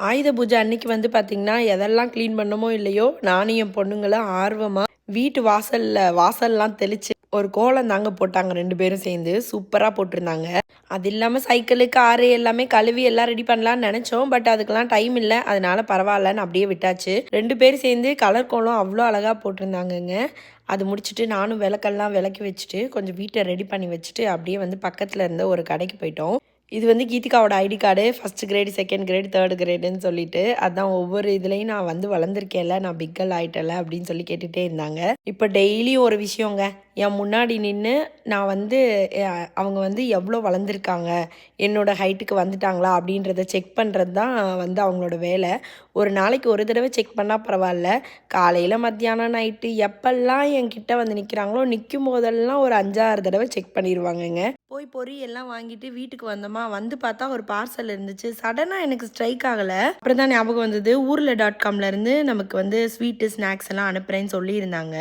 ஆயுத பூஜை அன்னைக்கு வந்து பார்த்தீங்கன்னா, எதெல்லாம் கிளீன் பண்ணமோ இல்லையோ, நானும் என் பொண்ணுங்களும் ஆர்வமா வீட்டு வாசல்லாம் தெளிச்சு ஒரு கோலம் தாங்க போட்டாங்க 2 பேரும் சேர்ந்து. சூப்பரா போட்டிருந்தாங்க. அது இல்லாம சைக்கிளு, காரு எல்லாமே கழுவி எல்லாம் ரெடி பண்ணலான்னு நெனச்சோம். பட் அதுக்கெல்லாம் டைம் இல்ல. அதனால பரவாயில்லன்னு அப்படியே விட்டாச்சு. 2 பேரும் சேர்ந்து கலர் கோலம் அவ்ளோ அழகா போட்டிருந்தாங்கங்க. அது முடிச்சுட்டு நானும் விளக்கெல்லாம் விளக்கி வச்சுட்டு, கொஞ்சம் வீட்ட ரெடி பண்ணி வச்சுட்டு, அப்படியே வந்து பக்கத்துல இருந்த ஒரு கடைக்கு போயிட்டோம். இது வந்து கீதிகாவோட ஐடி கார்டு. 1 கிரேடு, 2 கிரேடு, 3 கிரேடுன்னு சொல்லிட்டு, அதான் ஒவ்வொரு இதுலயும் நான் வந்து வளர்ந்துருக்கேன்ல, நான் பிக் கேர்ள் ஆயிட்டேன்ல அப்படின்னு சொல்லி கேட்டுட்டே இருந்தாங்க. இப்போ டெய்லியும் ஒரு விஷயங்க. என் முன்னாடி நின்னு நான் வந்து அவங்க வந்து எவ்வளோ வளர்ந்துருக்காங்க, என்னோட ஹைட்டுக்கு வந்துட்டாங்களா அப்படின்றத செக் பண்ணுறது தான் வந்து அவங்களோட வேலை. ஒரு நாளைக்கு ஒரு தடவை செக் பண்ணால் பரவாயில்ல. காலையில், மத்தியானம், நைட்டு எப்பெல்லாம் என்கிட்ட வந்து நிற்கிறாங்களோ, நிற்கும் போதெல்லாம் ஒரு 5, 6 தடவை செக் பண்ணிடுவாங்கங்க. போய் பொரி எல்லாம் வாங்கிட்டு வீட்டுக்கு வந்தோமா, வந்து பார்த்தா ஒரு பார்சல் இருந்துச்சு. சடனாக எனக்கு ஸ்ட்ரைக் ஆகலை. அப்புறம் தான் ஞாபகம் வந்தது, ஊரில் .comல இருந்து நமக்கு வந்து ஸ்வீட்டு, ஸ்நாக்ஸ் எல்லாம் அனுப்புகிறேன்னு சொல்லியிருந்தாங்க.